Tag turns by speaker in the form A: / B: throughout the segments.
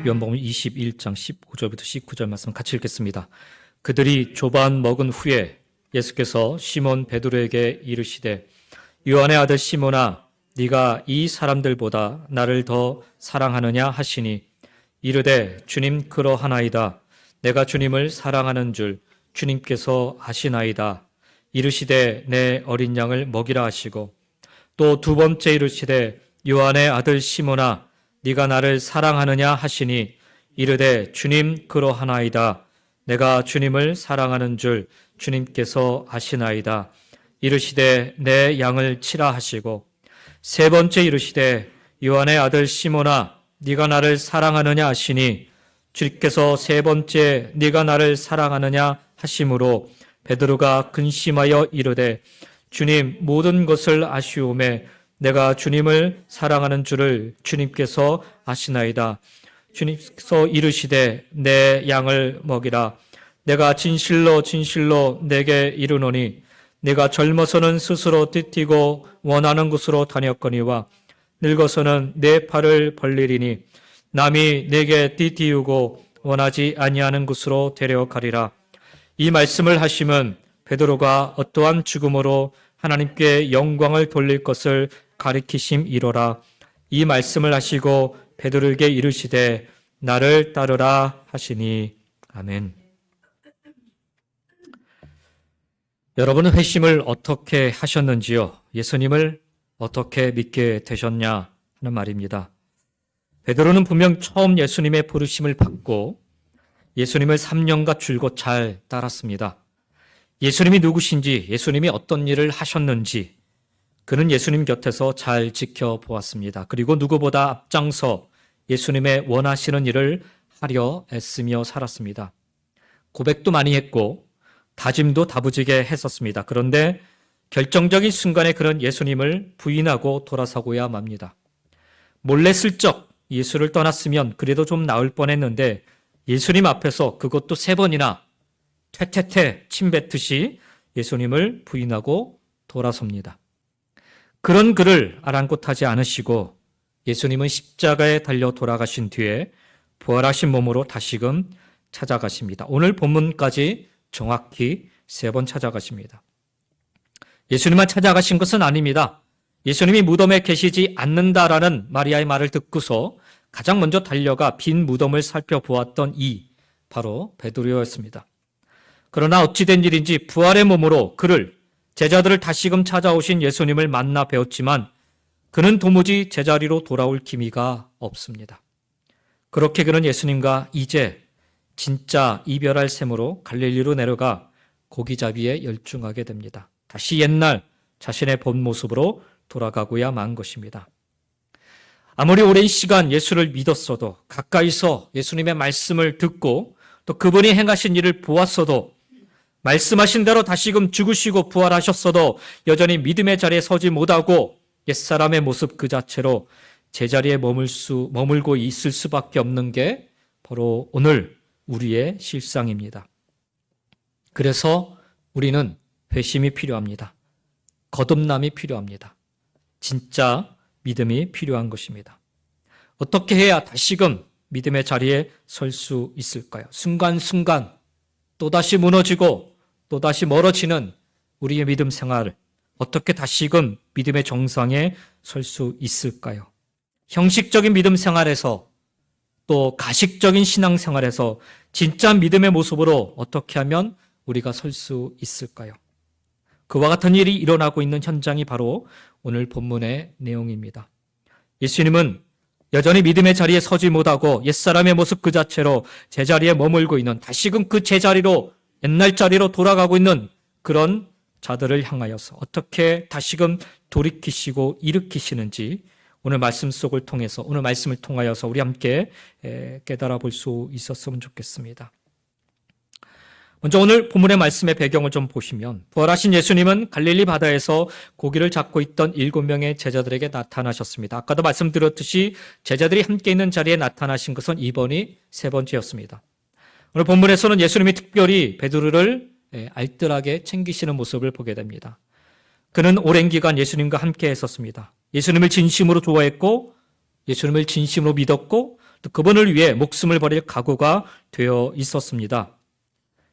A: 요한복음 21장 15절부터 19절 말씀 같이 읽겠습니다. 그들이 조반 먹은 후에 예수께서 시몬 베드로에게 이르시되 요한의 아들 시몬아 네가 이 사람들보다 나를 더 사랑하느냐 하시니 이르되 주님 그러하나이다. 내가 주님을 사랑하는 줄 주님께서 아시나이다. 이르시되 내 어린 양을 먹이라 하시고 또 두 번째 이르시되 요한의 아들 시몬아 네가 나를 사랑하느냐 하시니 이르되 주님 그러하나이다. 내가 주님을 사랑하는 줄 주님께서 아시나이다. 이르시되 내 양을 치라 하시고 세 번째 이르시되 요한의 아들 시몬아 네가 나를 사랑하느냐 하시니 주께서 세 번째 네가 나를 사랑하느냐 하심으로 베드로가 근심하여 이르되 주님 모든 것을 아시오매 내가 주님을 사랑하는 줄을 주님께서 아시나이다. 주님께서 이르시되 내 양을 먹이라. 내가 진실로 진실로 내게 이르노니 내가 젊어서는 스스로 뛰뛰고 원하는 곳으로 다녔거니와 늙어서는 내 팔을 벌리리니 남이 내게 뛰뛰우고 원하지 아니하는 곳으로 데려가리라. 이 말씀을 하심은 베드로가 어떠한 죽음으로 하나님께 영광을 돌릴 것을 가리키심이로라. 이 말씀을 하시고 베드로에게 이르시되 나를 따르라 하시니 아멘. 여러분은 회심을 어떻게 하셨는지요? 예수님을 어떻게 믿게 되셨냐 하는 말입니다. 베드로는 분명 처음 예수님의 부르심을 받고 예수님을 3년간 줄곧 잘 따랐습니다. 예수님이 누구신지, 예수님이 어떤 일을 하셨는지 그는 예수님 곁에서 잘 지켜보았습니다. 그리고 누구보다 앞장서 예수님의 원하시는 일을 하려 애쓰며 살았습니다. 고백도 많이 했고 다짐도 다부지게 했었습니다. 그런데 결정적인 순간에 그는 예수님을 부인하고 돌아서고야 맙니다. 몰래 슬쩍 예수를 떠났으면 그래도 좀 나을 뻔했는데 예수님 앞에서 그것도 3번이나 퇴퇴퇴 침뱉듯이 예수님을 부인하고 돌아섭니다. 그런 그를 아랑곳하지 않으시고 예수님은 십자가에 달려 돌아가신 뒤에 부활하신 몸으로 다시금 찾아가십니다. 오늘 본문까지 정확히 3번 찾아가십니다. 예수님만 찾아가신 것은 아닙니다. 예수님이 무덤에 계시지 않는다라는 마리아의 말을 듣고서 가장 먼저 달려가 빈 무덤을 살펴보았던 바로 베드로였습니다. 그러나 어찌된 일인지 부활의 몸으로 제자들을 다시금 찾아오신 예수님을 만나 뵈었지만 그는 도무지 제자리로 돌아올 기미가 없습니다. 그렇게 그는 예수님과 이제 진짜 이별할 셈으로 갈릴리로 내려가 고기잡이에 열중하게 됩니다. 다시 옛날 자신의 본 모습으로 돌아가고야 만 것입니다. 아무리 오랜 시간 예수를 믿었어도 가까이서 예수님의 말씀을 듣고 또 그분이 행하신 일을 보았어도 말씀하신 대로 다시금 죽으시고 부활하셨어도 여전히 믿음의 자리에 서지 못하고 옛사람의 모습 그 자체로 제자리에 머물고 있을 수밖에 없는 게 바로 오늘 우리의 실상입니다. 그래서 우리는 회심이 필요합니다. 거듭남이 필요합니다. 진짜 믿음이 필요한 것입니다. 어떻게 해야 다시금 믿음의 자리에 설 수 있을까요? 순간순간 또다시 무너지고 또다시 멀어지는 우리의 믿음 생활, 어떻게 다시금 믿음의 정상에 설 수 있을까요? 형식적인 믿음 생활에서 또 가식적인 신앙 생활에서 진짜 믿음의 모습으로 어떻게 하면 우리가 설 수 있을까요? 그와 같은 일이 일어나고 있는 현장이 바로 오늘 본문의 내용입니다. 예수님은 여전히 믿음의 자리에 서지 못하고 옛사람의 모습 그 자체로 제자리에 머물고 있는 다시금 그 제자리로 옛날 자리로 돌아가고 있는 그런 자들을 향하여서 어떻게 다시금 돌이키시고 일으키시는지 오늘 말씀 속을 통해서 오늘 말씀을 통하여서 우리 함께 깨달아 볼 수 있었으면 좋겠습니다. 먼저 오늘 본문의 말씀의 배경을 좀 보시면 부활하신 예수님은 갈릴리 바다에서 고기를 잡고 있던 7명의 제자들에게 나타나셨습니다. 아까도 말씀드렸듯이 제자들이 함께 있는 자리에 나타나신 것은 이번이 3번째였습니다. 오늘 본문에서는 예수님이 특별히 베드로를 알뜰하게 챙기시는 모습을 보게 됩니다. 그는 오랜 기간 예수님과 함께 했었습니다. 예수님을 진심으로 좋아했고 예수님을 진심으로 믿었고 또 그분을 위해 목숨을 버릴 각오가 되어 있었습니다.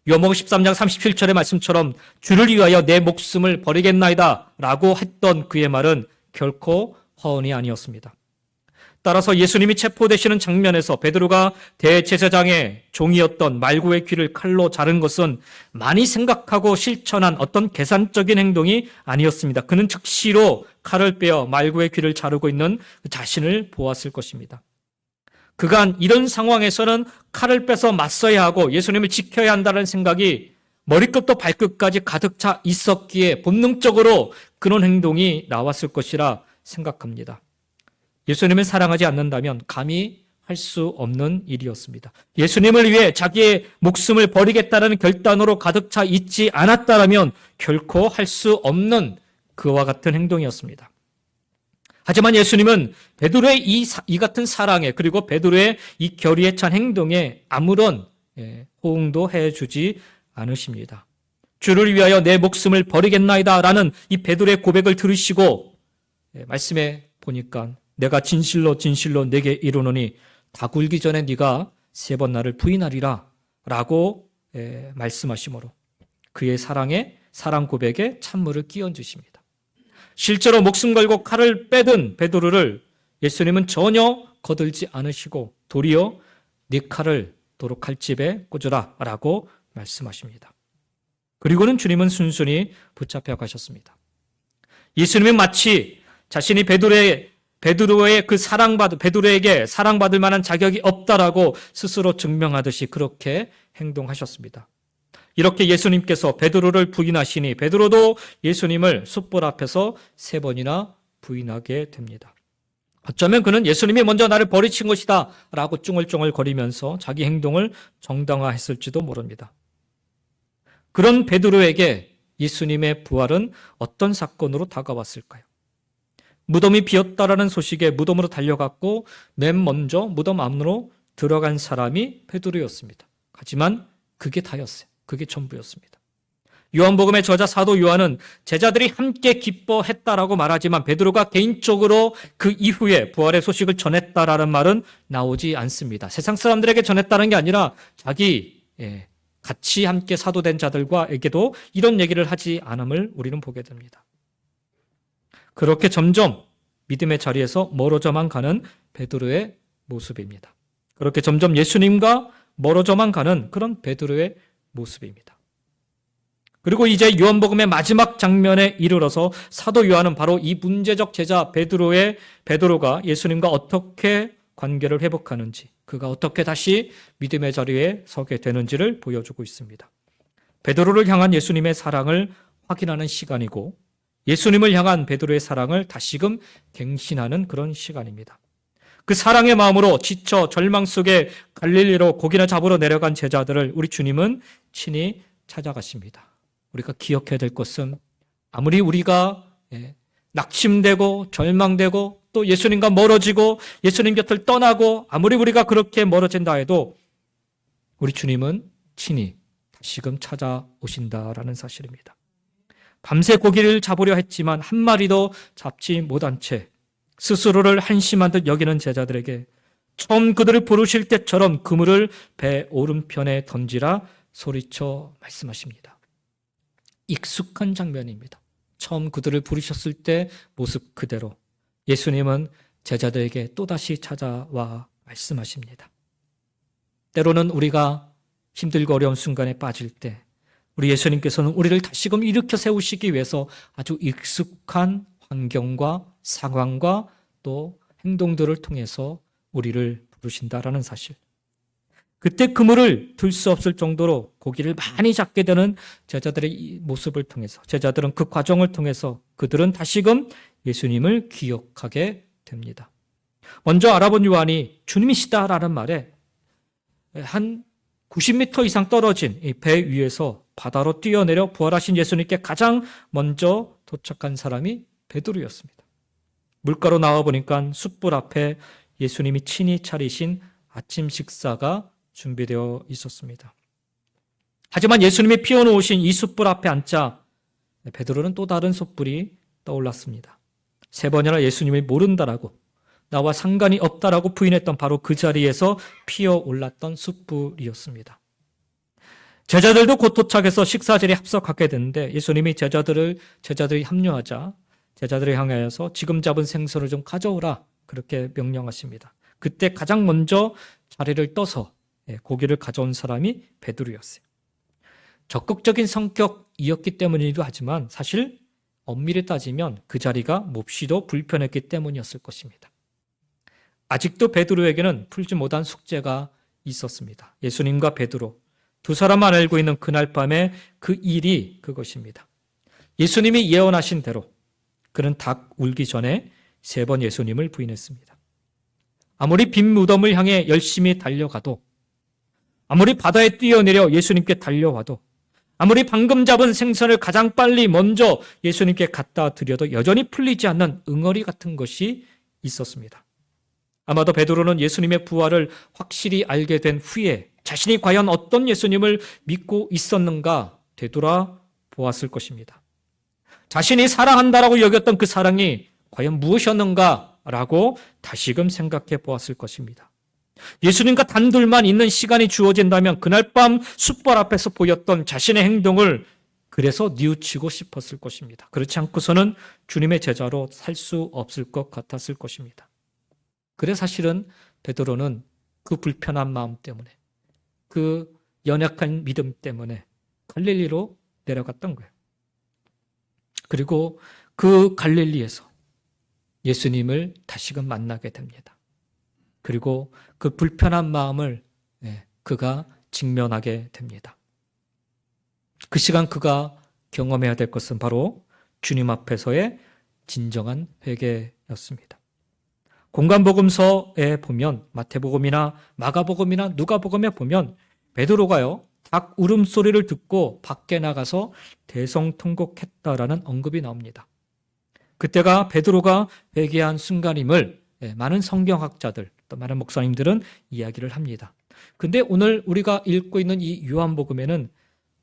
A: 요한복음 13장 37절의 말씀처럼 주를 위하여 내 목숨을 버리겠나이다 라고 했던 그의 말은 결코 허언이 아니었습니다. 따라서 예수님이 체포되시는 장면에서 베드로가 대제사장의 종이었던 말고의 귀를 칼로 자른 것은 많이 생각하고 실천한 어떤 계산적인 행동이 아니었습니다. 그는 즉시로 칼을 빼어 말고의 귀를 자르고 있는 자신을 보았을 것입니다. 그간 이런 상황에서는 칼을 빼서 맞서야 하고 예수님을 지켜야 한다는 생각이 머리끝부터 발끝까지 가득 차 있었기에 본능적으로 그런 행동이 나왔을 것이라 생각합니다. 예수님을 사랑하지 않는다면 감히 할 수 없는 일이었습니다. 예수님을 위해 자기의 목숨을 버리겠다는 결단으로 가득 차 있지 않았다면 결코 할 수 없는 그와 같은 행동이었습니다. 하지만 예수님은 베드로의 이 같은 사랑에 그리고 베드로의 이 결의에 찬 행동에 아무런 호응도 해주지 않으십니다. 주를 위하여 내 목숨을 버리겠나이다 라는 이 베드로의 고백을 들으시고 말씀에 보니까 내가 진실로 진실로 내게 이르노니 다 굴기 전에 네가 3번 나를 부인하리라 라고 말씀하시므로 그의 사랑 고백에 찬물을 끼얹으십니다. 실제로 목숨 걸고 칼을 빼든 베드로를 예수님은 전혀 거들지 않으시고 도리어 네 칼을 도로 칼집에 꽂으라 라고 말씀하십니다. 그리고는 주님은 순순히 붙잡혀 가셨습니다. 예수님은 마치 자신이 베드로의 베드로에게 사랑받을 만한 자격이 없다라고 스스로 증명하듯이 그렇게 행동하셨습니다. 이렇게 예수님께서 베드로를 부인하시니 베드로도 예수님을 숯불 앞에서 3번이나 부인하게 됩니다. 어쩌면 그는 예수님이 먼저 나를 버리신 것이다 라고 쭝얼쭝얼 거리면서 자기 행동을 정당화했을지도 모릅니다. 그런 베드로에게 예수님의 부활은 어떤 사건으로 다가왔을까요? 무덤이 비었다라는 소식에 무덤으로 달려갔고 맨 먼저 무덤 안으로 들어간 사람이 베드로였습니다. 하지만 그게 다였어요. 그게 전부였습니다. 요한복음의 저자 사도 요한은 제자들이 함께 기뻐했다라고 말하지만 베드로가 개인적으로 그 이후에 부활의 소식을 전했다라는 말은 나오지 않습니다. 세상 사람들에게 전했다는 게 아니라 자기 같이 함께 사도된 자들과에게도 이런 얘기를 하지 않음을 우리는 보게 됩니다. 그렇게 점점 믿음의 자리에서 멀어져만 가는 베드로의 모습입니다. 그렇게 점점 예수님과 멀어져만 가는 그런 베드로의 모습입니다. 그리고 이제 요한복음의 마지막 장면에 이르러서 사도 요한은 바로 이 문제적 제자 베드로가 예수님과 어떻게 관계를 회복하는지, 그가 어떻게 다시 믿음의 자리에 서게 되는지를 보여주고 있습니다. 베드로를 향한 예수님의 사랑을 확인하는 시간이고 예수님을 향한 베드로의 사랑을 다시금 갱신하는 그런 시간입니다. 그 사랑의 마음으로 지쳐 절망 속에 갈릴리로 고기나 잡으러 내려간 제자들을 우리 주님은 친히 찾아가십니다. 우리가 기억해야 될 것은 아무리 우리가 낙심되고 절망되고 또 예수님과 멀어지고 예수님 곁을 떠나고 아무리 우리가 그렇게 멀어진다 해도 우리 주님은 친히 다시금 찾아오신다라는 사실입니다. 밤새 고기를 잡으려 했지만 한 마리도 잡지 못한 채 스스로를 한심한 듯 여기는 제자들에게 처음 그들을 부르실 때처럼 그물을 배 오른편에 던지라 소리쳐 말씀하십니다. 익숙한 장면입니다. 처음 그들을 부르셨을 때 모습 그대로 예수님은 제자들에게 또다시 찾아와 말씀하십니다. 때로는 우리가 힘들고 어려운 순간에 빠질 때 우리 예수님께서는 우리를 다시금 일으켜 세우시기 위해서 아주 익숙한 환경과 상황과 또 행동들을 통해서 우리를 부르신다라는 사실. 그때 그물을 들 수 없을 정도로 고기를 많이 잡게 되는 제자들의 이 모습을 통해서 제자들은 그 과정을 통해서 그들은 다시금 예수님을 기억하게 됩니다. 먼저 알아본 요한이 주님이시다라는 말에 한 90m 이상 떨어진 이 배 위에서 바다로 뛰어내려 부활하신 예수님께 가장 먼저 도착한 사람이 베드로였습니다. 물가로 나와보니까 숯불 앞에 예수님이 친히 차리신 아침 식사가 준비되어 있었습니다. 하지만 예수님이 피워놓으신 이 숯불 앞에 앉자 베드로는 또 다른 촛불이 떠올랐습니다. 3번이나 예수님을 모른다라고 나와 상관이 없다라고 부인했던 바로 그 자리에서 피어올랐던 숯불이었습니다. 제자들도 곧 도착해서 식사 자리에 합석하게 되는데 예수님이 제자들이 합류하자 제자들을 향하여서 지금 잡은 생선을 좀 가져오라 그렇게 명령하십니다. 그때 가장 먼저 자리를 떠서 고기를 가져온 사람이 베드로였어요. 적극적인 성격이었기 때문이기도 하지만 사실 엄밀히 따지면 그 자리가 몹시도 불편했기 때문이었을 것입니다. 아직도 베드로에게는 풀지 못한 숙제가 있었습니다. 예수님과 베드로 두 사람만 알고 있는 그날 밤에 그 일이 그것입니다. 예수님이 예언하신 대로 그는 닭 울기 전에 3번 예수님을 부인했습니다. 아무리 빈 무덤을 향해 열심히 달려가도, 아무리 바다에 뛰어내려 예수님께 달려와도, 아무리 방금 잡은 생선을 가장 빨리 먼저 예수님께 갖다 드려도 여전히 풀리지 않는 응어리 같은 것이 있었습니다. 아마도 베드로는 예수님의 부활을 확실히 알게 된 후에 자신이 과연 어떤 예수님을 믿고 있었는가 되돌아 보았을 것입니다. 자신이 사랑한다라고 여겼던 그 사랑이 과연 무엇이었는가라고 다시금 생각해 보았을 것입니다. 예수님과 단둘만 있는 시간이 주어진다면 그날 밤 숯불 앞에서 보였던 자신의 행동을 그래서 뉘우치고 싶었을 것입니다. 그렇지 않고서는 주님의 제자로 살 수 없을 것 같았을 것입니다. 그래 사실은 베드로는 그 불편한 마음 때문에 그 연약한 믿음 때문에 갈릴리로 내려갔던 거예요. 그리고 그 갈릴리에서 예수님을 다시금 만나게 됩니다. 그리고 그 불편한 마음을 그가 직면하게 됩니다. 그 시간 그가 경험해야 될 것은 바로 주님 앞에서의 진정한 회개였습니다. 공간복음서에 보면 마태복음이나 마가복음이나 누가복음에 보면 베드로가요 닭 울음소리를 듣고 밖에 나가서 대성통곡했다라는 언급이 나옵니다. 그때가 베드로가 회개한 순간임을 많은 성경학자들 또 많은 목사님들은 이야기를 합니다. 근데 오늘 우리가 읽고 있는 이 요한복음에는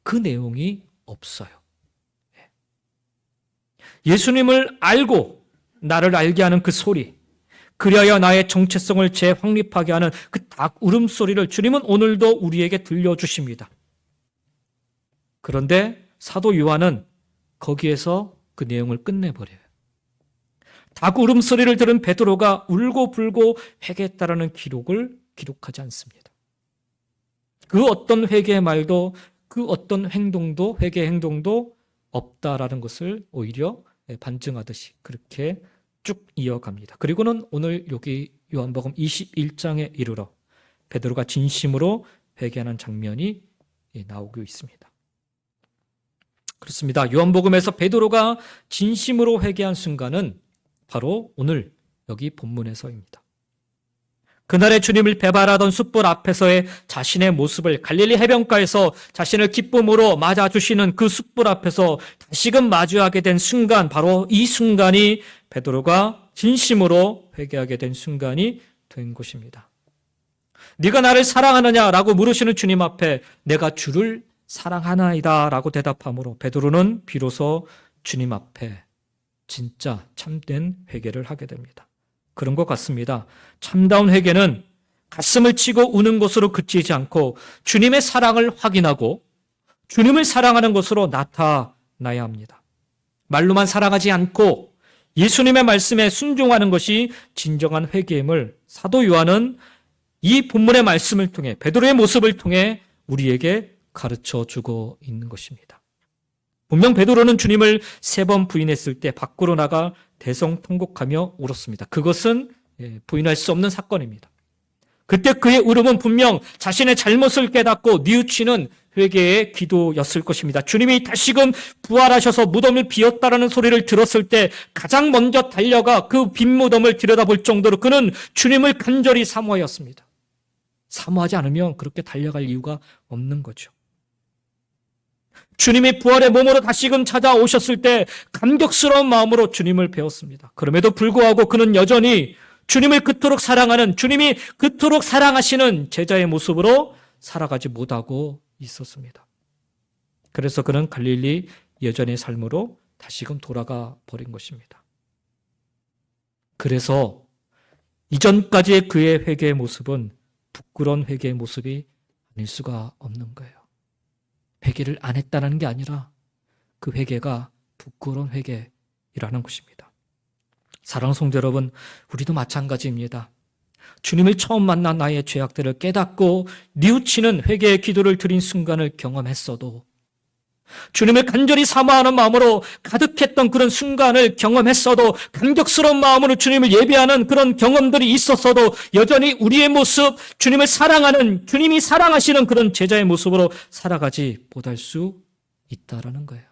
A: 그 내용이 없어요. 예수님을 알고 나를 알게 하는 그 소리, 그리하여 나의 정체성을 재확립하게 하는 그 닭 울음소리를 주님은 오늘도 우리에게 들려주십니다. 그런데 사도 요한은 거기에서 그 내용을 끝내버려요. 닭 울음소리를 들은 베드로가 울고 불고 회개했다라는 기록을 기록하지 않습니다. 그 어떤 회개의 말도 그 어떤 행동도 회개의 행동도 없다라는 것을 오히려 반증하듯이 그렇게 쭉 이어갑니다. 그리고는 오늘 여기 요한복음 21장에 이르러 베드로가 진심으로 회개하는 장면이 나오고 있습니다. 그렇습니다. 요한복음에서 베드로가 진심으로 회개한 순간은 바로 오늘 여기 본문에서입니다. 그날의 주님을 배반하던 숯불 앞에서의 자신의 모습을 갈릴리 해변가에서 자신을 기쁨으로 맞아주시는 그 숯불 앞에서 다시금 마주하게 된 순간, 바로 이 순간이 베드로가 진심으로 회개하게 된 순간이 된 것입니다. 네가 나를 사랑하느냐라고 물으시는 주님 앞에 내가 주를 사랑하나이다 라고 대답함으로 베드로는 비로소 주님 앞에 진짜 참된 회개를 하게 됩니다. 그런 것 같습니다. 참다운 회개는 가슴을 치고 우는 것으로 그치지 않고 주님의 사랑을 확인하고 주님을 사랑하는 것으로 나타나야 합니다. 말로만 사랑하지 않고 예수님의 말씀에 순종하는 것이 진정한 회개임을 사도 요한은 이 본문의 말씀을 통해 베드로의 모습을 통해 우리에게 가르쳐주고 있는 것입니다. 분명 베드로는 주님을 3번 부인했을 때 밖으로 나가 대성통곡하며 울었습니다. 그것은 부인할 수 없는 사건입니다. 그때 그의 울음은 분명 자신의 잘못을 깨닫고 뉘우치는 회개의 기도였을 것입니다. 주님이 다시금 부활하셔서 무덤을 비웠다라는 소리를 들었을 때 가장 먼저 달려가 그 빈 무덤을 들여다볼 정도로 그는 주님을 간절히 사모하였습니다. 사모하지 않으면 그렇게 달려갈 이유가 없는 거죠. 주님이 부활의 몸으로 다시금 찾아오셨을 때 감격스러운 마음으로 주님을 배웠습니다. 그럼에도 불구하고 그는 여전히 주님을 그토록 사랑하는, 주님이 그토록 사랑하시는 제자의 모습으로 살아가지 못하고 있었습니다. 그래서 그는 갈릴리 예전의 삶으로 다시금 돌아가 버린 것입니다. 그래서 이전까지의 그의 회개의 모습은 부끄러운 회개의 모습이 아닐 수가 없는 거예요. 회개를 안 했다는 게 아니라 그 회개가 부끄러운 회개이라는 것입니다. 사랑하는 성도 여러분, 우리도 마찬가지입니다. 주님을 처음 만난 나의 죄악들을 깨닫고 뉘우치는 회개의 기도를 드린 순간을 경험했어도, 주님을 간절히 사모하는 마음으로 가득했던 그런 순간을 경험했어도, 감격스러운 마음으로 주님을 예배하는 그런 경험들이 있었어도 여전히 우리의 모습, 주님을 사랑하는, 주님이 사랑하시는 그런 제자의 모습으로 살아가지 못할 수 있다라는 거예요.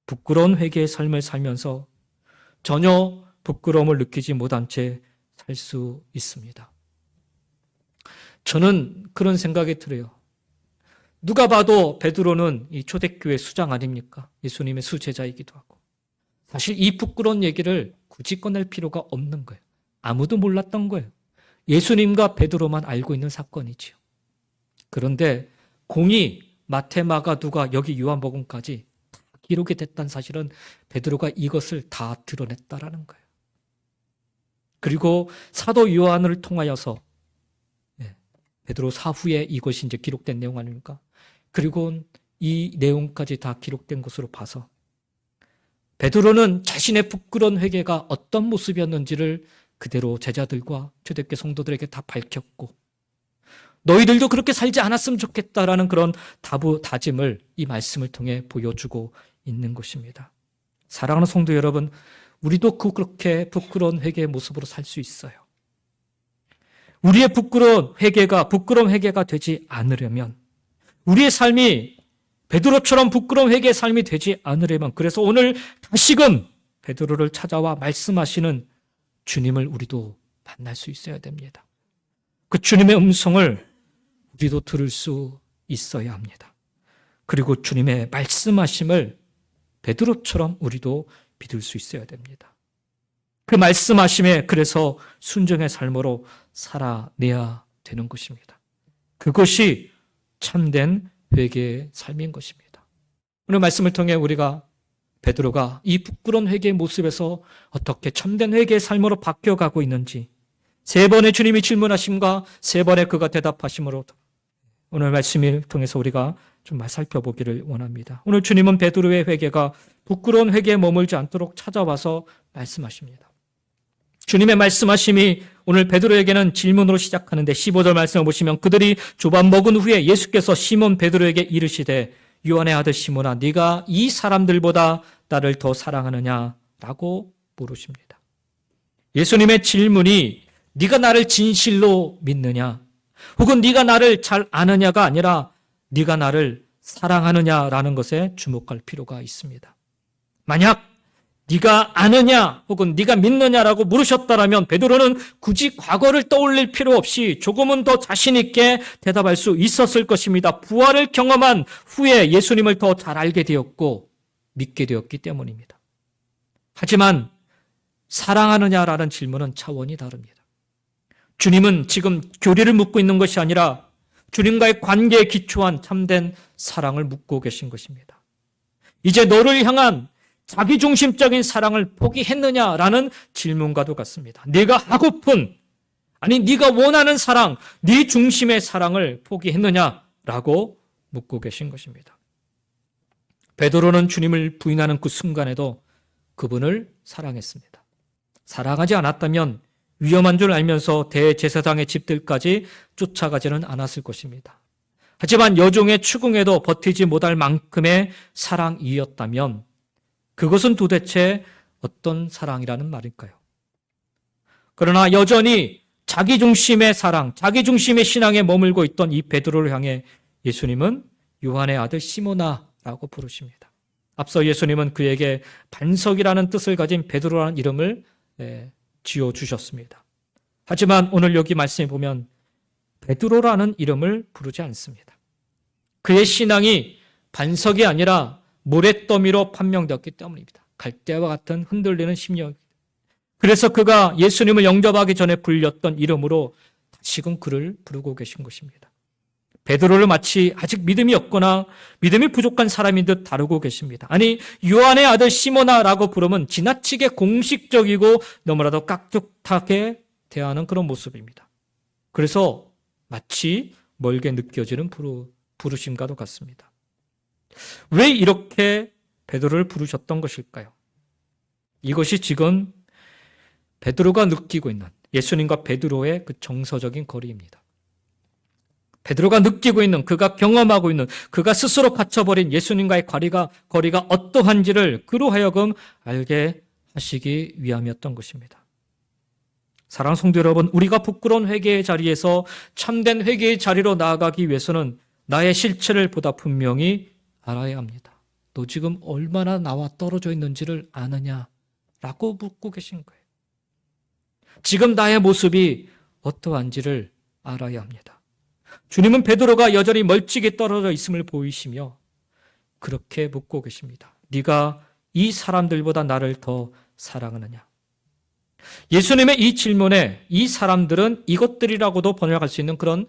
A: 부끄러운 회개의 삶을 살면서 전혀 부끄러움을 느끼지 못한 채 살 수 있습니다. 저는 그런 생각이 들어요. 누가 봐도 베드로는 이 초대교회 수장 아닙니까? 예수님의 수제자이기도 하고. 사실 이 부끄러운 얘기를 굳이 꺼낼 필요가 없는 거예요. 아무도 몰랐던 거예요. 예수님과 베드로만 알고 있는 사건이지요. 그런데 공이 마태, 마가, 누가, 여기 요한복음까지 기록이 됐다는 사실은 베드로가 이것을 다 드러냈다라는 거예요. 그리고 사도 요한을 통하여서 베드로 사후에 이것이 이제 기록된 내용 아닙니까? 그리고 이 내용까지 다 기록된 것으로 봐서 베드로는 자신의 부끄러운 회개가 어떤 모습이었는지를 그대로 제자들과 초대교회 성도들에게 다 밝혔고, 너희들도 그렇게 살지 않았으면 좋겠다라는 그런 다짐을 이 말씀을 통해 보여주고 있는 것입니다. 사랑하는 성도 여러분, 우리도 그렇게 부끄러운 회개의 모습으로 살 수 있어요. 우리의 부끄러운 회개가 되지 않으려면, 우리의 삶이 베드로처럼 부끄러운 회개의 삶이 되지 않으려면, 그래서 오늘 다시금 베드로를 찾아와 말씀하시는 주님을 우리도 만날 수 있어야 됩니다. 그 주님의 음성을 우리도 들을 수 있어야 합니다. 그리고 주님의 말씀하심을 베드로처럼 우리도 믿을 수 있어야 됩니다. 그 말씀하심에 그래서 순종의 삶으로 살아내야 되는 것입니다. 그것이 참된 회개의 삶인 것입니다. 오늘 말씀을 통해 우리가 베드로가 이 부끄러운 회개의 모습에서 어떻게 참된 회개의 삶으로 바뀌어가고 있는지, 3번의 주님이 질문하심과 3번의 그가 대답하심으로 오늘 말씀을 통해서 우리가 좀 살펴보기를 원합니다. 오늘 주님은 베드로의 회개가 부끄러운 회개에 머물지 않도록 찾아와서 말씀하십니다. 주님의 말씀하심이 오늘 베드로에게는 질문으로 시작하는데 15절 말씀을 보시면, 그들이 조밥 먹은 후에 예수께서 시몬 베드로에게 이르시되 요한의 아들 시몬아, 네가 이 사람들보다 나를 더 사랑하느냐라고 물으십니다. 예수님의 질문이 네가 나를 진실로 믿느냐, 혹은 네가 나를 잘 아느냐가 아니라 네가 나를 사랑하느냐라는 것에 주목할 필요가 있습니다. 만약 네가 아느냐 혹은 네가 믿느냐라고 물으셨다라면 베드로는 굳이 과거를 떠올릴 필요 없이 조금은 더 자신 있게 대답할 수 있었을 것입니다. 부활을 경험한 후에 예수님을 더 잘 알게 되었고 믿게 되었기 때문입니다. 하지만 사랑하느냐라는 질문은 차원이 다릅니다. 주님은 지금 교리를 묻고 있는 것이 아니라 주님과의 관계에 기초한 참된 사랑을 묻고 계신 것입니다. 이제 너를 향한 자기중심적인 사랑을 포기했느냐라는 질문과도 같습니다. 네가 하고픈, 아니 네가 원하는 사랑, 네 중심의 사랑을 포기했느냐라고 묻고 계신 것입니다. 베드로는 주님을 부인하는 그 순간에도 그분을 사랑했습니다. 사랑하지 않았다면 위험한 줄 알면서 대제사장의 집들까지 쫓아가지는 않았을 것입니다. 하지만 여종의 추궁에도 버티지 못할 만큼의 사랑이었다면 그것은 도대체 어떤 사랑이라는 말일까요? 그러나 여전히 자기중심의 사랑, 자기중심의 신앙에 머물고 있던 이 베드로를 향해 예수님은 요한의 아들 시몬아라고 부르십니다. 앞서 예수님은 그에게 반석이라는 뜻을 가진 베드로라는 이름을 지어주셨습니다. 하지만 오늘 여기 말씀에 보면 베드로라는 이름을 부르지 않습니다. 그의 신앙이 반석이 아니라 모래더미로 판명되었기 때문입니다. 갈대와 같은 흔들리는 심령입니다. 그래서 그가 예수님을 영접하기 전에 불렸던 이름으로 다시금 그를 부르고 계신 것입니다. 베드로를 마치 아직 믿음이 없거나 믿음이 부족한 사람인 듯 다루고 계십니다. 아니, 요한의 아들 시몬아라고 부르면 지나치게 공식적이고 너무나도 깍듯하게 대하는 그런 모습입니다. 그래서 마치 멀게 느껴지는 부르심과도 같습니다. 왜 이렇게 베드로를 부르셨던 것일까요? 이것이 지금 베드로가 느끼고 있는 예수님과 베드로의 그 정서적인 거리입니다. 베드로가 느끼고 있는, 그가 경험하고 있는, 그가 스스로 갇혀버린 예수님과의 거리가 어떠한지를 그로 하여금 알게 하시기 위함이었던 것입니다. 사랑하는 성도 여러분, 우리가 부끄러운 회개의 자리에서 참된 회개의 자리로 나아가기 위해서는 나의 실체를 보다 분명히 알아야 합니다. 너 지금 얼마나 나와 떨어져 있는지를 아느냐? 라고 묻고 계신 거예요. 지금 나의 모습이 어떠한지를 알아야 합니다. 주님은 베드로가 여전히 멀찍이 떨어져 있음을 보이시며 그렇게 묻고 계십니다. 네가 이 사람들보다 나를 더 사랑하느냐? 예수님의 이 질문에 이 사람들은 이것들이라고도 번역할 수 있는 그런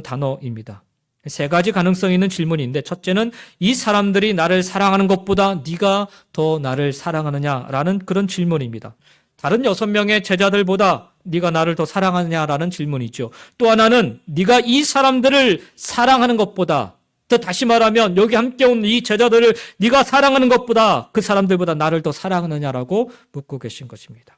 A: 단어입니다. 세 가지 가능성이 있는 질문인데, 첫째는 이 사람들이 나를 사랑하는 것보다 네가 더 나를 사랑하느냐라는 그런 질문입니다. 다른 6명의 제자들보다 네가 나를 더 사랑하느냐라는 질문이죠. 또 하나는 네가 이 사람들을 사랑하는 것보다, 또 다시 말하면 여기 함께 온 이 제자들을 네가 사랑하는 것보다 그 사람들보다 나를 더 사랑하느냐라고 묻고 계신 것입니다.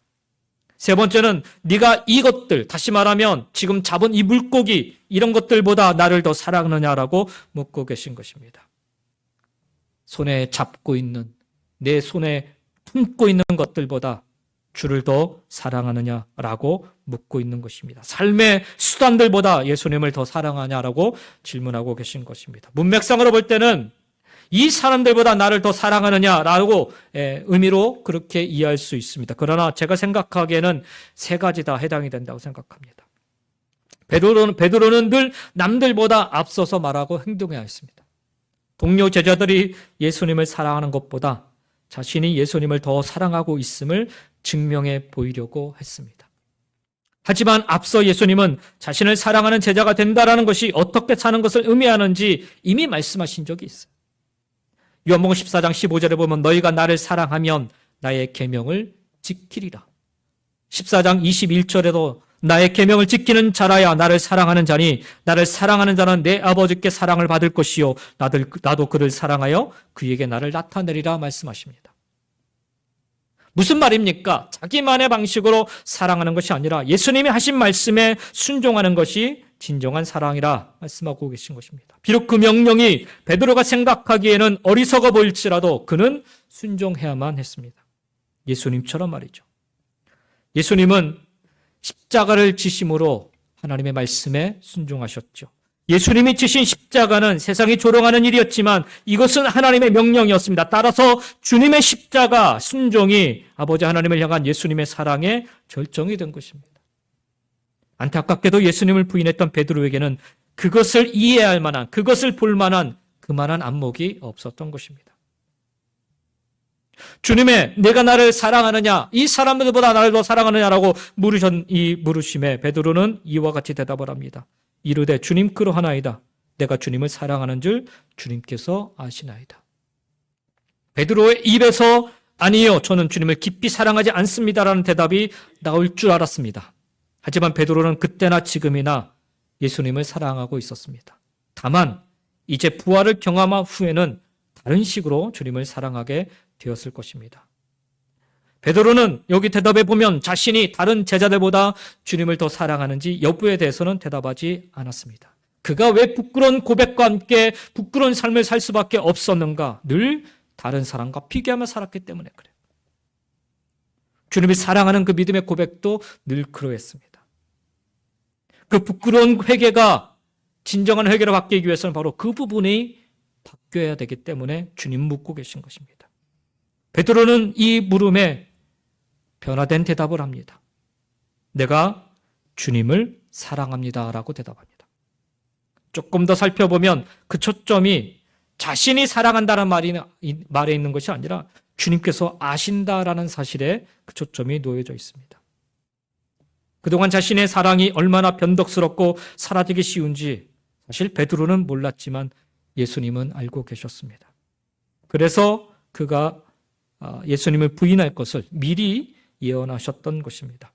A: 세 번째는 네가 이것들, 다시 말하면 지금 잡은 이 물고기 이런 것들보다 나를 더 사랑하느냐라고 묻고 계신 것입니다. 손에 잡고 있는, 내 손에 품고 있는 것들보다 주를 더 사랑하느냐라고 묻고 있는 것입니다. 삶의 수단들보다 예수님을 더 사랑하냐라고 질문하고 계신 것입니다. 문맥상으로 볼 때는 이 사람들보다 나를 더 사랑하느냐라고 의미로 그렇게 이해할 수 있습니다. 그러나 제가 생각하기에는 세 가지 다 해당이 된다고 생각합니다. 베드로는 늘 남들보다 앞서서 말하고 행동해야 했습니다. 동료 제자들이 예수님을 사랑하는 것보다 자신이 예수님을 더 사랑하고 있음을 증명해 보이려고 했습니다. 하지만 앞서 예수님은 자신을 사랑하는 제자가 된다는 것이 어떻게 사는 것을 의미하는지 이미 말씀하신 적이 있어요. 요한복음 14장 15절에 보면 너희가 나를 사랑하면 나의 계명을 지키리라. 14장 21절에도 나의 계명을 지키는 자라야 나를 사랑하는 자니 나를 사랑하는 자는 내 아버지께 사랑을 받을 것이요 나도 그를 사랑하여 그에게 나를 나타내리라 말씀하십니다. 무슨 말입니까? 자기만의 방식으로 사랑하는 것이 아니라 예수님이 하신 말씀에 순종하는 것이 진정한 사랑이라 말씀하고 계신 것입니다. 비록 그 명령이 베드로가 생각하기에는 어리석어 보일지라도 그는 순종해야만 했습니다. 예수님처럼 말이죠. 예수님은 십자가를 지심으로 하나님의 말씀에 순종하셨죠. 예수님이 지신 십자가는 세상이 조롱하는 일이었지만 이것은 하나님의 명령이었습니다. 따라서 주님의 십자가 순종이 아버지 하나님을 향한 예수님의 사랑의 절정이 된 것입니다. 안타깝게도 예수님을 부인했던 베드로에게는 그것을 이해할 만한, 그것을 볼 만한 그만한 안목이 없었던 것입니다. 주님의 내가 나를 사랑하느냐, 이 사람들보다 나를 더 사랑하느냐라고 물으신 이 물으심에 베드로는 이와 같이 대답을 합니다. 이르되 주님 그러하나이다. 내가 주님을 사랑하는 줄 주님께서 아시나이다. 베드로의 입에서 아니요, 저는 주님을 깊이 사랑하지 않습니다라는 대답이 나올 줄 알았습니다. 하지만 베드로는 그때나 지금이나 예수님을 사랑하고 있었습니다. 다만 이제 부활을 경험한 후에는 다른 식으로 주님을 사랑하게 되었을 것입니다. 베드로는 여기 대답해 보면 자신이 다른 제자들보다 주님을 더 사랑하는지 여부에 대해서는 대답하지 않았습니다. 그가 왜 부끄러운 고백과 함께 부끄러운 삶을 살 수밖에 없었는가? 늘 다른 사람과 비교하며 살았기 때문에 그래요. 주님이 사랑하는 그 믿음의 고백도 늘 그러했습니다. 그 부끄러운 회개가 진정한 회개로 바뀌기 위해서는 바로 그 부분이 바뀌어야 되기 때문에 주님 묻고 계신 것입니다. 베드로는 이 물음에 변화된 대답을 합니다. 내가 주님을 사랑합니다라고 대답합니다. 조금 더 살펴보면 그 초점이 자신이 사랑한다는 말에 있는 것이 아니라 주님께서 아신다라는 사실에 그 초점이 놓여져 있습니다. 그동안 자신의 사랑이 얼마나 변덕스럽고 사라지기 쉬운지 사실 베드로는 몰랐지만 예수님은 알고 계셨습니다. 그래서 그가 예수님을 부인할 것을 미리 예언하셨던 것입니다.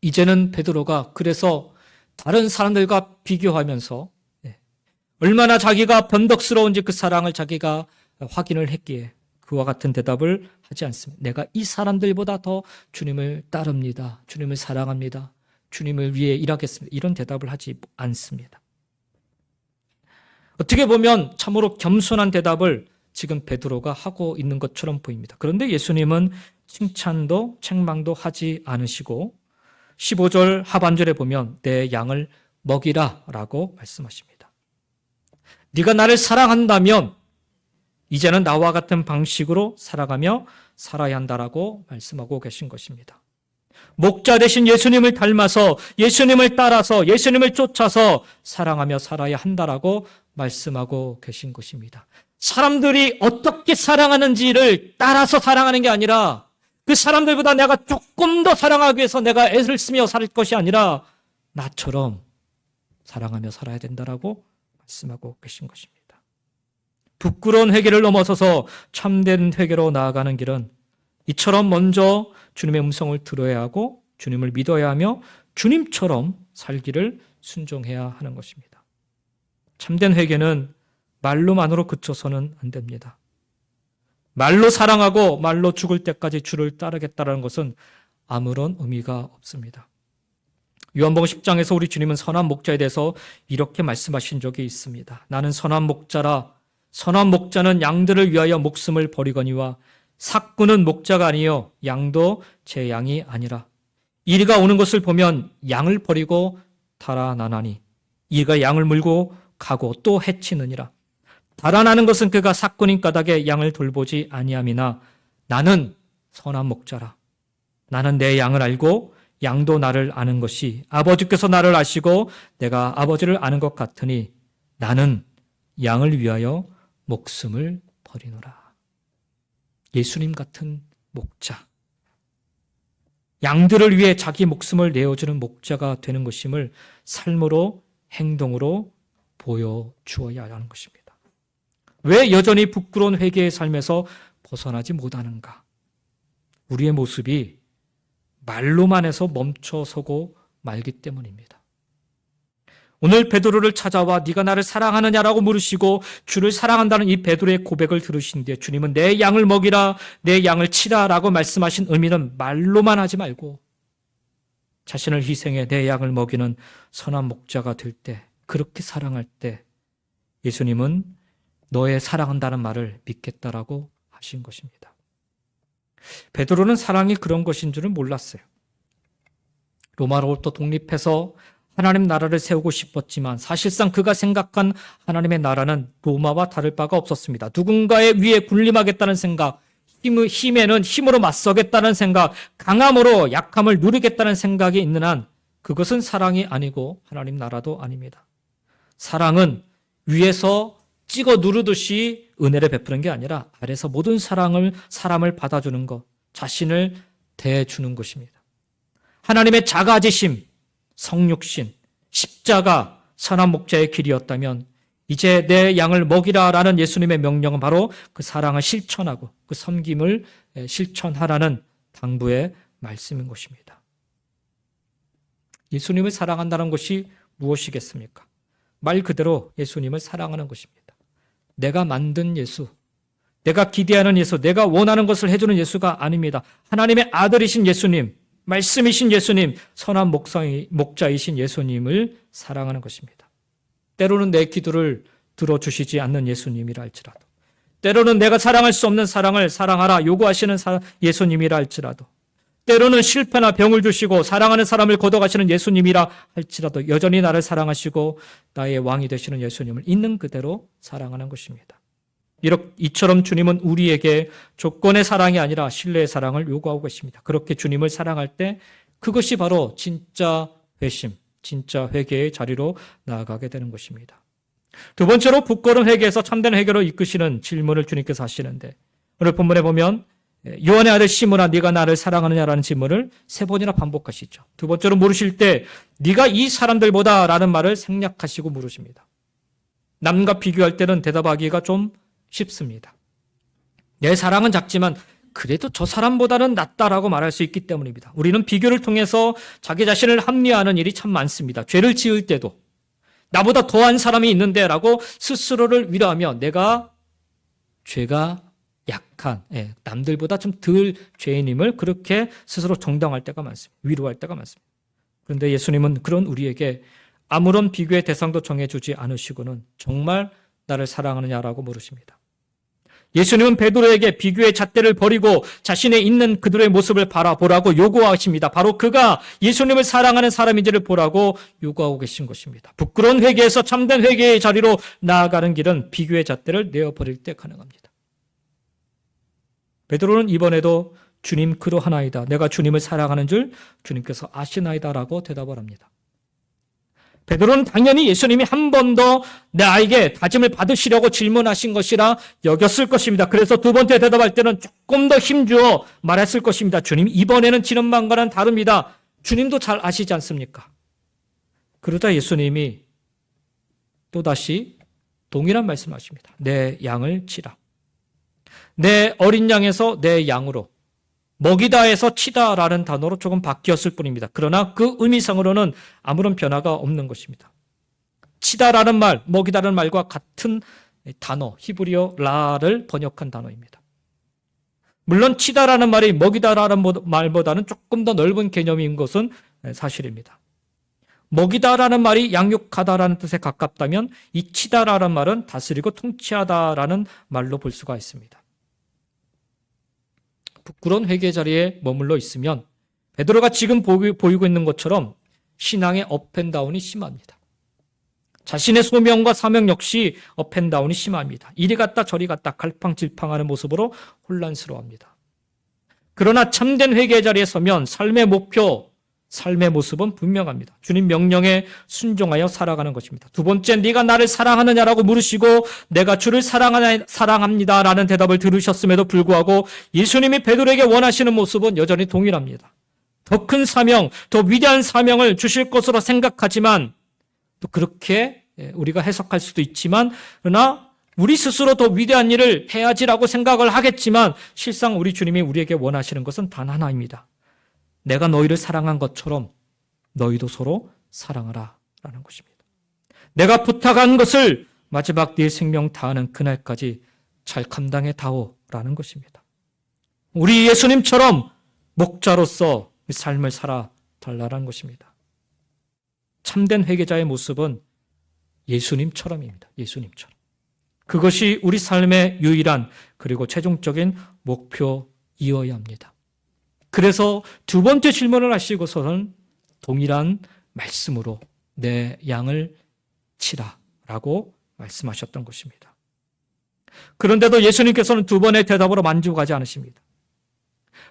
A: 이제는 베드로가 그래서 다른 사람들과 비교하면서 얼마나 자기가 변덕스러운지 그 사랑을 자기가 확인을 했기에 그와 같은 대답을 하지 않습니다. 내가 이 사람들보다 더 주님을 따릅니다. 주님을 사랑합니다. 주님을 위해 일하겠습니다. 이런 대답을 하지 않습니다. 어떻게 보면 참으로 겸손한 대답을 지금 베드로가 하고 있는 것처럼 보입니다. 그런데 예수님은 칭찬도 책망도 하지 않으시고 15절 하반절에 보면 내 양을 먹이라 라고 말씀하십니다. 네가 나를 사랑한다면 이제는 나와 같은 방식으로 살아가며 살아야 한다라고 말씀하고 계신 것입니다. 목자 되신 예수님을 닮아서 예수님을 따라서 예수님을 쫓아서 사랑하며 살아야 한다라고 말씀하고 계신 것입니다. 사람들이 어떻게 사랑하는지를 따라서 사랑하는 게 아니라 그 사람들보다 내가 조금 더 사랑하기 위해서 내가 애를 쓰며 살 것이 아니라 나처럼 사랑하며 살아야 된다라고 말씀하고 계신 것입니다. 부끄러운 회개를 넘어서서 참된 회개로 나아가는 길은 이처럼 먼저 주님의 음성을 들어야 하고 주님을 믿어야 하며 주님처럼 살기를 순종해야 하는 것입니다. 참된 회개는 말로만으로 그쳐서는 안 됩니다. 말로 사랑하고 말로 죽을 때까지 주를 따르겠다는 것은 아무런 의미가 없습니다. 요한복음 10장에서 우리 주님은 선한 목자에 대해서 이렇게 말씀하신 적이 있습니다. 나는 선한 목자라. 선한 목자는 양들을 위하여 목숨을 버리거니와 삭구는 목자가 아니요 양도 제 양이 아니라. 이리가 오는 것을 보면 양을 버리고 달아나나니 이가 양을 물고 가고 또 해치느니라. 달아나는 것은 그가 삭군인 까닭에 양을 돌보지 아니함이나 나는 선한 목자라. 나는 내 양을 알고 양도 나를 아는 것이 아버지께서 나를 아시고 내가 아버지를 아는 것 같으니 나는 양을 위하여 목숨을 버리노라. 예수님 같은 목자. 양들을 위해 자기 목숨을 내어주는 목자가 되는 것임을 삶으로 행동으로 보여주어야 하는 것입니다. 왜 여전히 부끄러운 회개의 삶에서 벗어나지 못하는가? 우리의 모습이 말로만 해서 멈춰서고 말기 때문입니다. 오늘 베드로를 찾아와 네가 나를 사랑하느냐라고 물으시고 주를 사랑한다는 이 베드로의 고백을 들으신 뒤에 주님은 내 양을 먹이라, 내 양을 치라라고 말씀하신 의미는 말로만 하지 말고 자신을 희생해 내 양을 먹이는 선한 목자가 될 때, 그렇게 사랑할 때 예수님은 너의 사랑한다는 말을 믿겠다라고 하신 것입니다. 베드로는 사랑이 그런 것인 줄은 몰랐어요. 로마로부터 독립해서 하나님 나라를 세우고 싶었지만 사실상 그가 생각한 하나님의 나라는 로마와 다를 바가 없었습니다. 누군가의 위에 군림하겠다는 생각, 힘에는 힘으로 맞서겠다는 생각, 강함으로 약함을 누리겠다는 생각이 있는 한 그것은 사랑이 아니고 하나님 나라도 아닙니다. 사랑은 위에서 찍어 누르듯이 은혜를 베푸는 게 아니라 아래서 모든 사람을 받아주는 것, 자신을 대해주는 것입니다. 하나님의 작아지심, 성육신, 십자가, 선한 목자의 길이었다면 이제 내 양을 먹이라라는 예수님의 명령은 바로 그 사랑을 실천하고 그 섬김을 실천하라는 당부의 말씀인 것입니다. 예수님을 사랑한다는 것이 무엇이겠습니까? 말 그대로 예수님을 사랑하는 것입니다. 내가 만든 예수, 내가 기대하는 예수, 내가 원하는 것을 해주는 예수가 아닙니다. 하나님의 아들이신 예수님, 말씀이신 예수님, 선한 목자이신 예수님을 사랑하는 것입니다. 때로는 내 기도를 들어주시지 않는 예수님이라 할지라도, 때로는 내가 사랑할 수 없는 사랑을 사랑하라 요구하시는 예수님이라 할지라도, 때로는 실패나 병을 주시고 사랑하는 사람을 걷어가시는 예수님이라 할지라도 여전히 나를 사랑하시고 나의 왕이 되시는 예수님을 있는 그대로 사랑하는 것입니다. 이처럼 주님은 우리에게 조건의 사랑이 아니라 신뢰의 사랑을 요구하고 계십니다. 그렇게 주님을 사랑할 때 그것이 바로 진짜 회심, 진짜 회개의 자리로 나아가게 되는 것입니다. 두 번째로 부끄러운 회개에서 참된 회개로 이끄시는 질문을 주님께서 하시는데 오늘 본문에 보면 요한의 아들 시몬아 네가 나를 사랑하느냐라는 질문을 3번이나 반복하시죠. 두 번째로 물으실 때 네가 이 사람들보다 라는 말을 생략하시고 물으십니다. 남과 비교할 때는 대답하기가 좀 쉽습니다. 내 사랑은 작지만 그래도 저 사람보다는 낫다라고 말할 수 있기 때문입니다. 우리는 비교를 통해서 자기 자신을 합리화하는 일이 참 많습니다. 죄를 지을 때도 나보다 더한 사람이 있는데 라고 스스로를 위로하며 내가 죄가 약한, 남들보다 좀 덜 죄인임을 그렇게 스스로 정당할 때가 많습니다. 위로할 때가 많습니다. 그런데 예수님은 그런 우리에게 아무런 비교의 대상도 정해주지 않으시고는 정말 나를 사랑하느냐라고 물으십니다. 예수님은 베드로에게 비교의 잣대를 버리고 자신의 있는 그들의 모습을 바라보라고 요구하십니다. 바로 그가 예수님을 사랑하는 사람인지를 보라고 요구하고 계신 것입니다. 부끄러운 회개에서 참된 회개의 자리로 나아가는 길은 비교의 잣대를 내어버릴 때 가능합니다. 베드로는 이번에도 주님 그러하나이다. 내가 주님을 사랑하는 줄 주님께서 아시나이다 라고 대답을 합니다. 베드로는 당연히 예수님이 한 번 더 나에게 다짐을 받으시려고 질문하신 것이라 여겼을 것입니다. 그래서 두 번째 대답할 때는 조금 더 힘주어 말했을 것입니다. 주님, 이번에는 지난번과는 다릅니다. 주님도 잘 아시지 않습니까? 그러다 예수님이 또다시 동일한 말씀하십니다. 내 양을 치라. 내 어린 양에서 내 양으로, 먹이다에서 치다라는 단어로 조금 바뀌었을 뿐입니다. 그러나 그 의미상으로는 아무런 변화가 없는 것입니다. 치다라는 말, 먹이다라는 말과 같은 단어, 히브리어 라를 번역한 단어입니다. 물론 치다라는 말이 먹이다라는 말보다는 조금 더 넓은 개념인 것은 사실입니다. 먹이다라는 말이 양육하다라는 뜻에 가깝다면 이 치다라는 말은 다스리고 통치하다라는 말로 볼 수가 있습니다. 부끄러운 회개 자리에 머물러 있으면 베드로가 지금 보이고 있는 것처럼 신앙의 업앤다운이 심합니다. 자신의 소명과 사명 역시 업앤다운이 심합니다. 이리 갔다 저리 갔다 갈팡질팡하는 모습으로 혼란스러워합니다. 그러나 참된 회개 자리에 서면 삶의 목표, 삶의 모습은 분명합니다. 주님 명령에 순종하여 살아가는 것입니다. 두 번째, 네가 나를 사랑하느냐라고 물으시고 내가 주를 사랑합니다라는 대답을 들으셨음에도 불구하고 예수님이 베드로에게 원하시는 모습은 여전히 동일합니다. 더 큰 사명, 더 위대한 사명을 주실 것으로 생각하지만 또 그렇게 우리가 해석할 수도 있지만 그러나 우리 스스로 더 위대한 일을 해야지라고 생각을 하겠지만 실상 우리 주님이 우리에게 원하시는 것은 단 하나입니다. 내가 너희를 사랑한 것처럼 너희도 서로 사랑하라 라는 것입니다. 내가 부탁한 것을 마지막 네 생명 다하는 그날까지 잘 감당해 다오 라는 것입니다. 우리 예수님처럼 목자로서 삶을 살아 달라는 것입니다. 참된 회개자의 모습은 예수님처럼입니다. 예수님처럼. 그것이 우리 삶의 유일한 그리고 최종적인 목표이어야 합니다. 그래서 두 번째 질문을 하시고서는 동일한 말씀으로 내 양을 치라 라고 말씀하셨던 것입니다. 그런데도 예수님께서는 두 번의 대답으로 만족하지 않으십니다.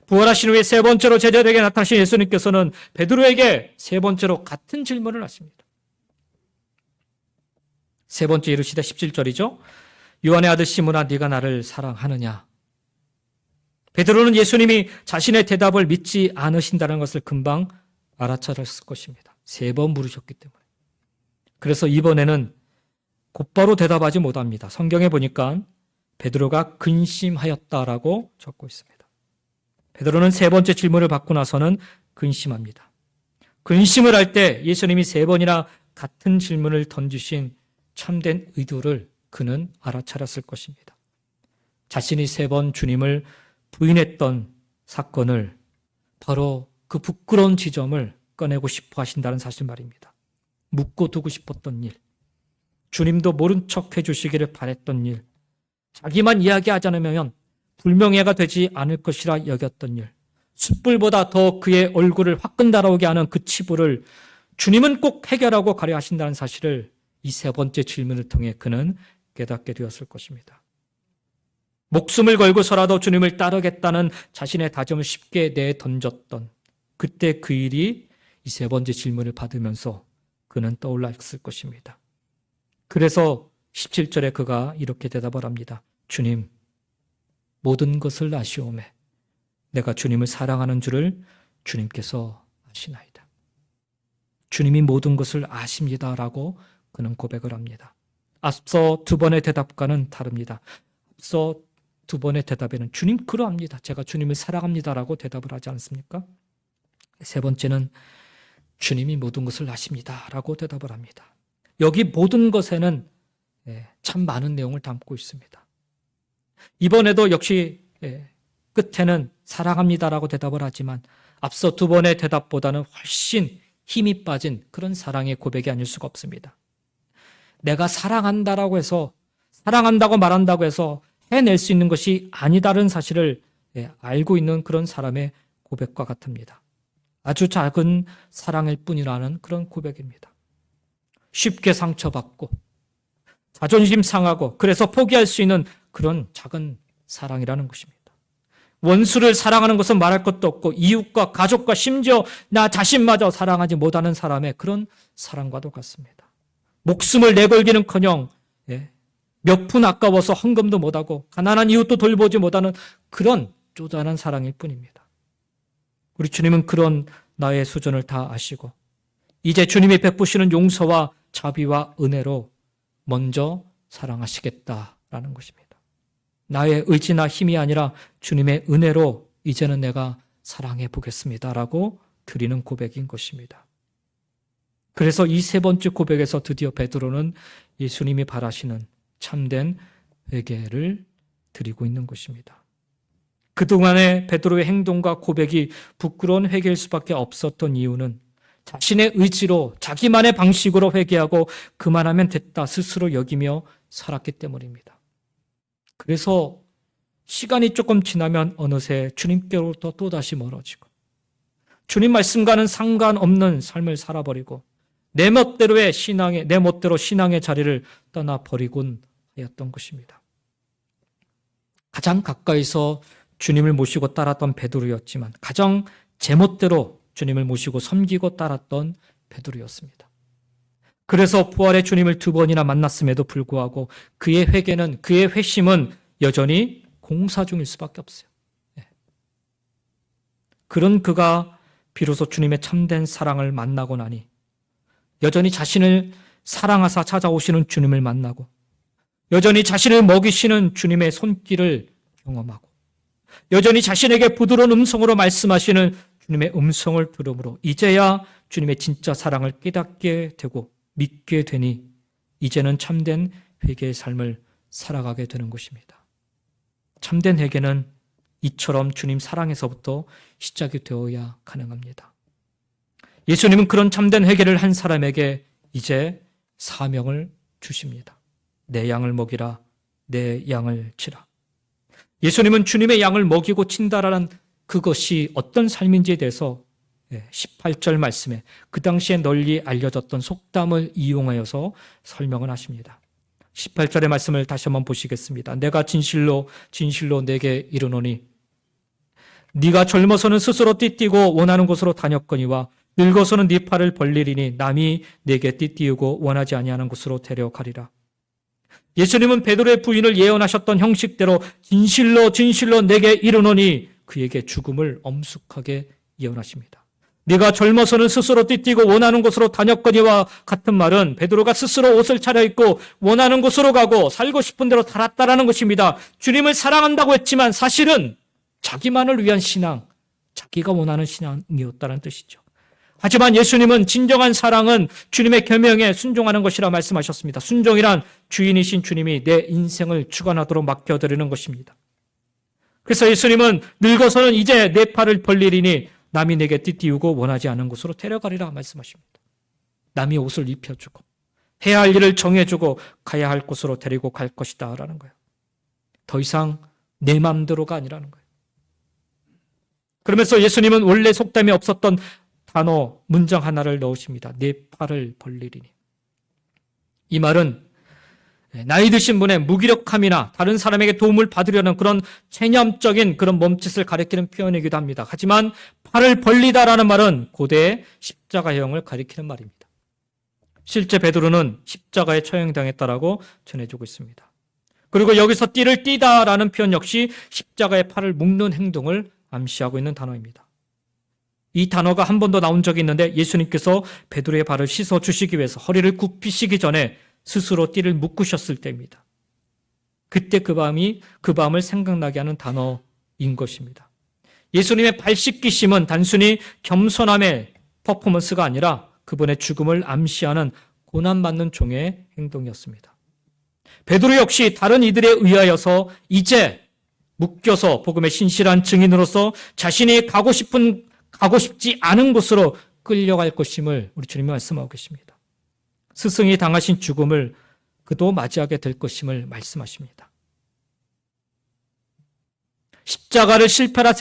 A: 부활하신 후에 세 번째로 제자들에게 나타나신 예수님께서는 베드로에게 세 번째로 같은 질문을 하십니다. 세 번째 이르시되 17절이죠. 요한의 아들 시몬아 네가 나를 사랑하느냐. 베드로는 예수님이 자신의 대답을 믿지 않으신다는 것을 금방 알아차렸을 것입니다. 3번 물으셨기 때문에. 그래서 이번에는 곧바로 대답하지 못합니다. 성경에 보니까 베드로가 근심하였다라고 적고 있습니다. 베드로는 세 번째 질문을 받고 나서는 근심합니다. 근심을 할 때 예수님이 3번이나 같은 질문을 던지신 참된 의도를 그는 알아차렸을 것입니다. 자신이 3번 주님을 부인했던 사건을 바로 그 부끄러운 지점을 꺼내고 싶어 하신다는 사실 말입니다. 묻고 두고 싶었던 일, 주님도 모른 척 해주시기를 바랬던 일, 자기만 이야기하지 않으면 불명예가 되지 않을 것이라 여겼던 일, 숯불보다 더 그의 얼굴을 화끈 달아오게 하는 그 치부를 주님은 꼭 해결하고 가려 하신다는 사실을 이 세 번째 질문을 통해 그는 깨닫게 되었을 것입니다. 목숨을 걸고서라도 주님을 따르겠다는 자신의 다짐을 쉽게 내던졌던 그때 그 일이 이 세 번째 질문을 받으면서 그는 떠올랐을 것입니다. 그래서 17절에 그가 이렇게 대답을 합니다. 주님, 모든 것을 아시오매 내가 주님을 사랑하는 줄을 주님께서 아시나이다. 주님이 모든 것을 아십니다라고 그는 고백을 합니다. 앞서 두 번의 대답과는 다릅니다. 앞서 두 번의 대답에는 주님 그러합니다. 제가 주님을 사랑합니다라고 대답을 하지 않습니까? 세 번째는 주님이 모든 것을 아십니다라고 대답을 합니다. 여기 모든 것에는 참 많은 내용을 담고 있습니다. 이번에도 역시 끝에는 사랑합니다라고 대답을 하지만 앞서 두 번의 대답보다는 훨씬 힘이 빠진 그런 사랑의 고백이 아닐 수가 없습니다. 내가 사랑한다라고 해서 사랑한다고 말한다고 해서 해낼 수 있는 것이 아니다라는 사실을 알고 있는 그런 사람의 고백과 같습니다. 아주 작은 사랑일 뿐이라는 그런 고백입니다. 쉽게 상처받고 자존심 상하고 그래서 포기할 수 있는 그런 작은 사랑이라는 것입니다. 원수를 사랑하는 것은 말할 것도 없고 이웃과 가족과 심지어 나 자신마저 사랑하지 못하는 사람의 그런 사랑과도 같습니다. 목숨을 내걸기는커녕 몇 푼 아까워서 헌금도 못하고 가난한 이웃도 돌보지 못하는 그런 쪼잔한 사랑일 뿐입니다. 우리 주님은 그런 나의 수준을 다 아시고 이제 주님이 베푸시는 용서와 자비와 은혜로 먼저 사랑하시겠다라는 것입니다. 나의 의지나 힘이 아니라 주님의 은혜로 이제는 내가 사랑해 보겠습니다라고 드리는 고백인 것입니다. 그래서 이 세 번째 고백에서 드디어 베드로는 예수님이 바라시는 참된 회개를 드리고 있는 것입니다. 그동안의 베드로의 행동과 고백이 부끄러운 회개일 수밖에 없었던 이유는 자신의 의지로 자기만의 방식으로 회개하고 그만하면 됐다 스스로 여기며 살았기 때문입니다. 그래서 시간이 조금 지나면 어느새 주님께로부터 또다시 멀어지고 주님 말씀과는 상관없는 삶을 살아버리고 내 멋대로 신앙의 자리를 떠나버리곤 하였던 것입니다. 가장 가까이서 주님을 모시고 따랐던 베드로였지만 가장 제멋대로 주님을 모시고 섬기고 따랐던 베드로였습니다. 그래서 부활의 주님을 두 번이나 만났음에도 불구하고 그의 회개는 그의 회심은 여전히 공사 중일 수밖에 없어요. 그런 그가 비로소 주님의 참된 사랑을 만나고 나니 여전히 자신을 사랑하사 찾아오시는 주님을 만나고 여전히 자신을 먹이시는 주님의 손길을 경험하고 여전히 자신에게 부드러운 음성으로 말씀하시는 주님의 음성을 들음으로 이제야 주님의 진짜 사랑을 깨닫게 되고 믿게 되니 이제는 참된 회개의 삶을 살아가게 되는 것입니다. 참된 회개는 이처럼 주님 사랑에서부터 시작이 되어야 가능합니다. 예수님은 그런 참된 회개를 한 사람에게 이제 사명을 주십니다. 내 양을 먹이라, 내 양을 치라. 예수님은 주님의 양을 먹이고 친다라는 그것이 어떤 삶인지에 대해서 18절 말씀에 그 당시에 널리 알려졌던 속담을 이용하여서 설명을 하십니다. 18절의 말씀을 다시 한번 보시겠습니다. 내가 진실로 진실로 내게 이르노니 네가 젊어서는 스스로 띠띠고 원하는 곳으로 다녔거니와 늙어서는 네 팔을 벌리리니 남이 내게 띠띠우고 원하지 아니하는 곳으로 데려가리라. 예수님은 베드로의 부인을 예언하셨던 형식대로 진실로 진실로 내게 이르노니 그에게 죽음을 엄숙하게 예언하십니다. 네가 젊어서는 스스로 띠띠고 원하는 곳으로 다녔거니와 같은 말은 베드로가 스스로 옷을 차려입고 원하는 곳으로 가고 살고 싶은 대로 살았다라는 것입니다. 주님을 사랑한다고 했지만 사실은 자기만을 위한 신앙, 자기가 원하는 신앙이었다는 뜻이죠. 하지만 예수님은 진정한 사랑은 주님의 계명에 순종하는 것이라 말씀하셨습니다. 순종이란 주인이신 주님이 내 인생을 주관하도록 맡겨드리는 것입니다. 그래서 예수님은 늙어서는 이제 내 팔을 벌리리니 남이 내게 띠띠우고 원하지 않은 곳으로 데려가리라 말씀하십니다. 남이 옷을 입혀주고 해야 할 일을 정해주고 가야 할 곳으로 데리고 갈 것이다 라는 거예요. 더 이상 내 마음대로가 아니라는 거예요. 그러면서 예수님은 원래 속담에 없었던 단어, 문장 하나를 넣으십니다. 내 팔을 벌리리니. 이 말은 나이 드신 분의 무기력함이나 다른 사람에게 도움을 받으려는 그런 체념적인 그런 몸짓을 가리키는 표현이기도 합니다. 하지만 팔을 벌리다라는 말은 고대의 십자가형을 가리키는 말입니다. 실제 베드로는 십자가에 처형당했다라고 전해주고 있습니다. 그리고 여기서 띠를 띠다라는 표현 역시 십자가의 팔을 묶는 행동을 암시하고 있는 단어입니다. 이 단어가 한 번 더 나온 적이 있는데 예수님께서 베드로의 발을 씻어 주시기 위해서 허리를 굽히시기 전에 스스로 띠를 묶으셨을 때입니다. 그때 그 밤을 생각나게 하는 단어인 것입니다. 예수님의 발 씻기심은 단순히 겸손함의 퍼포먼스가 아니라 그분의 죽음을 암시하는 고난받는 종의 행동이었습니다. 베드로 역시 다른 이들에 의하여서 이제 묶여서 복음의 신실한 증인으로서 자신이 가고 싶지 않은 곳으로 끌려갈 것임을 우리 주님이 말씀하고 계십니다. 스승이 당하신 죽음을 그도 맞이하게 될 것임을 말씀하십니다. 십자가를 실패라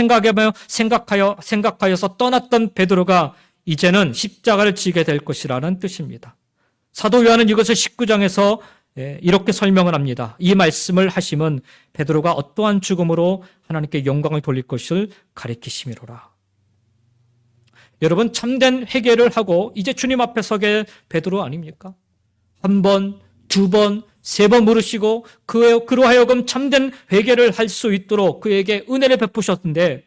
A: 생각하여서 떠났던 베드로가 이제는 십자가를 지게 될 것이라는 뜻입니다. 사도 요한은 이것을 19장에서 이렇게 설명을 합니다. 이 말씀을 하심은 베드로가 어떠한 죽음으로 하나님께 영광을 돌릴 것을 가리키심이로라. 여러분, 참된 회개를 하고 이제 주님 앞에 서게 베드로 아닙니까? 한 번, 두 번, 세 번 물으시고 그로 하여금 참된 회개를 할 수 있도록 그에게 은혜를 베푸셨는데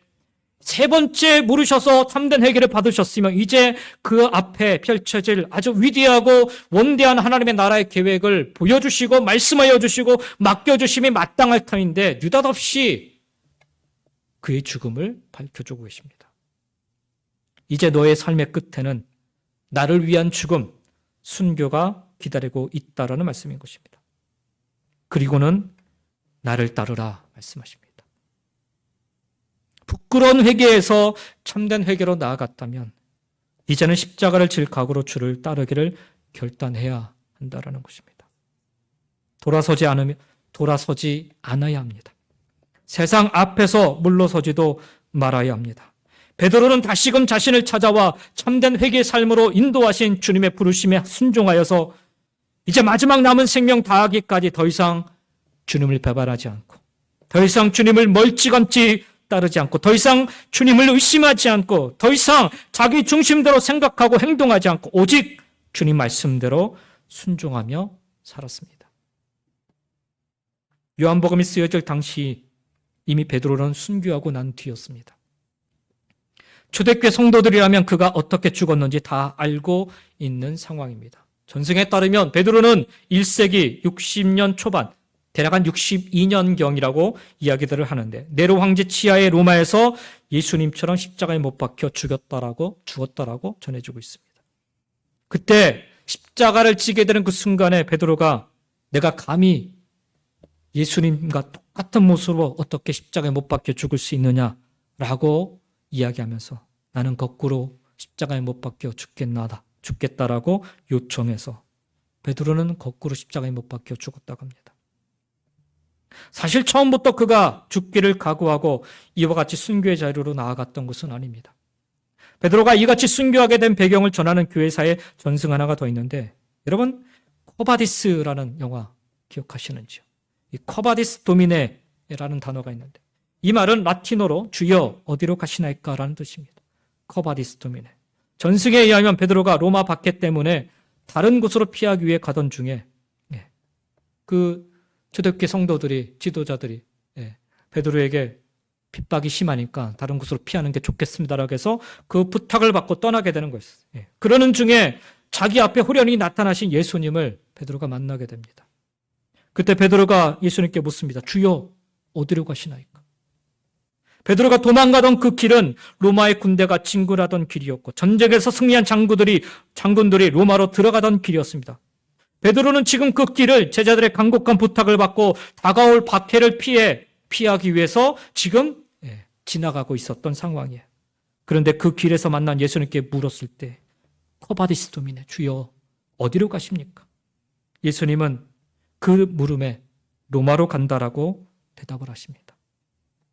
A: 세 번째 물으셔서 참된 회개를 받으셨으면 이제 그 앞에 펼쳐질 아주 위대하고 원대한 하나님의 나라의 계획을 보여주시고 말씀하여 주시고 맡겨주심이 마땅할 터인데 느닷없이 그의 죽음을 밝혀주고 계십니다. 이제 너의 삶의 끝에는 나를 위한 죽음, 순교가 기다리고 있다라는 말씀인 것입니다. 그리고는 나를 따르라 말씀하십니다. 부끄러운 회개에서 참된 회개로 나아갔다면 이제는 십자가를 질 각오로 주를 따르기를 결단해야 한다라는 것입니다. 돌아서지 않아야 합니다. 세상 앞에서 물러서지도 말아야 합니다. 베드로는 다시금 자신을 찾아와 참된 회개의 삶으로 인도하신 주님의 부르심에 순종하여서 이제 마지막 남은 생명 다하기까지 더 이상 주님을 배반하지 않고 더 이상 주님을 멀찌감치 따르지 않고 더 이상 주님을 의심하지 않고 더 이상 자기 중심대로 생각하고 행동하지 않고 오직 주님 말씀대로 순종하며 살았습니다. 요한복음이 쓰여질 당시 이미 베드로는 순교하고 난 뒤였습니다. 초대교회 성도들이라면 그가 어떻게 죽었는지 다 알고 있는 상황입니다. 전승에 따르면 베드로는 1세기 60년 초반 대략 한 62년경이라고 이야기들을 하는데 네로 황제 치하의 로마에서 예수님처럼 십자가에 못 박혀 죽었다라고 전해지고 있습니다. 그때 십자가를 지게 되는 그 순간에 베드로가 내가 감히 예수님과 똑같은 모습으로 어떻게 십자가에 못 박혀 죽을 수 있느냐라고 이야기하면서 나는 거꾸로 십자가에 못 박혀 죽겠다라고 요청해서 베드로는 거꾸로 십자가에 못 박혀 죽었다고 합니다. 사실 처음부터 그가 죽기를 각오하고 이와 같이 순교의 자리로 나아갔던 것은 아닙니다. 베드로가 이같이 순교하게 된 배경을 전하는 교회사에 전승 하나가 더 있는데 여러분 코바디스라는 영화 기억하시는지요? 이 코바디스 도미네라는 단어가 있는데 이 말은 라틴어로 주여 어디로 가시나이까라는 뜻입니다. 코바디스 도미네. 전승에 의하면 베드로가 로마 박해 때문에 다른 곳으로 피하기 위해 가던 중에 그 초대교회 성도들이 지도자들이 베드로에게 핍박이 심하니까 다른 곳으로 피하는 게 좋겠습니다라고 해서 그 부탁을 받고 떠나게 되는 거였어요. 그러는 중에 자기 앞에 호련히 나타나신 예수님을 베드로가 만나게 됩니다. 그때 베드로가 예수님께 묻습니다. 주여 어디로 가시나이까? 베드로가 도망가던 그 길은 로마의 군대가 진군하던 길이었고 전쟁에서 승리한 장군들이 로마로 들어가던 길이었습니다. 베드로는 지금 그 길을 제자들의 간곡한 부탁을 받고 다가올 박해를 피하기 위해서 지금 지나가고 있었던 상황이에요. 그런데 그 길에서 만난 예수님께 물었을 때 코바디스 도미네 주여 어디로 가십니까? 예수님은 그 물음에 로마로 간다라고 대답을 하십니다.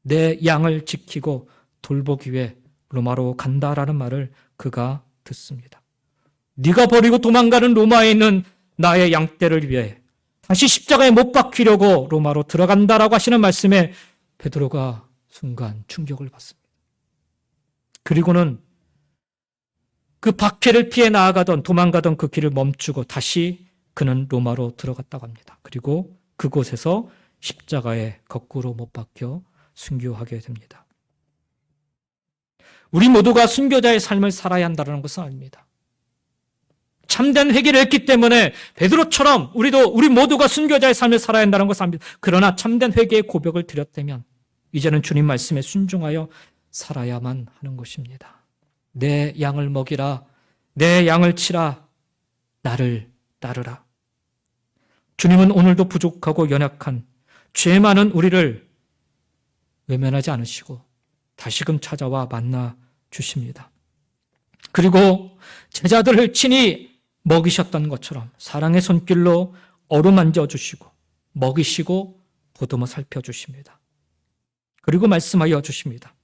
A: 내 양을 지키고 돌보기 위해 로마로 간다라는 말을 그가 듣습니다. 네가 버리고 도망가는 로마에 있는 나의 양떼를 위해 다시 십자가에 못 박히려고 로마로 들어간다라고 하시는 말씀에 베드로가 순간 충격을 받습니다. 그리고는 그 박해를 피해 도망가던 그 길을 멈추고 다시 그는 로마로 들어갔다고 합니다. 그리고 그곳에서 십자가에 거꾸로 못 박혀 순교하게 됩니다. 우리 모두가 순교자의 삶을 살아야 한다는 것은 아닙니다. 참된 회개를 했기 때문에 베드로처럼 우리 모두가 순교자의 삶을 살아야 한다는 것은 아닙니다. 그러나 참된 회개의 고백을 드렸다면 이제는 주님 말씀에 순종하여 살아야만 하는 것입니다. 내 양을 먹이라, 내 양을 치라, 나를 따르라. 주님은 오늘도 부족하고 연약한 죄 많은 우리를 외면하지 않으시고 다시금 찾아와 만나 주십니다. 그리고 제자들을 친히 먹이셨던 것처럼 사랑의 손길로 어루만져 주시고 먹이시고 보듬어 살펴주십니다. 그리고 말씀하여 주십니다.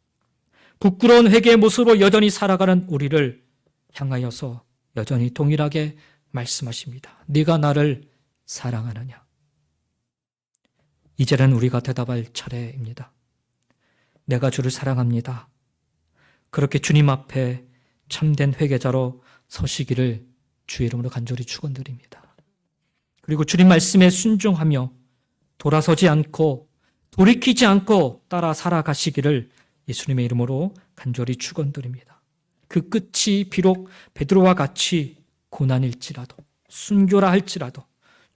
A: 부끄러운 회개의 모습으로 여전히 살아가는 우리를 향하여서 여전히 동일하게 말씀하십니다. 네가 나를 사랑하느냐? 이제는 우리가 대답할 차례입니다. 내가 주를 사랑합니다. 그렇게 주님 앞에 참된 회개자로 서시기를 주의 이름으로 간절히 축원드립니다. 그리고 주님 말씀에 순종하며 돌아서지 않고 돌이키지 않고 따라 살아가시기를 예수님의 이름으로 간절히 축원드립니다. 그 끝이 비록 베드로와 같이 고난일지라도 순교라 할지라도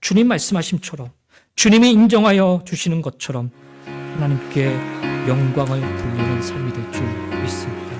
A: 주님 말씀하심처럼 주님이 인정하여 주시는 것처럼 하나님께 영광을 돌리는 삶이 될 줄 믿습니다.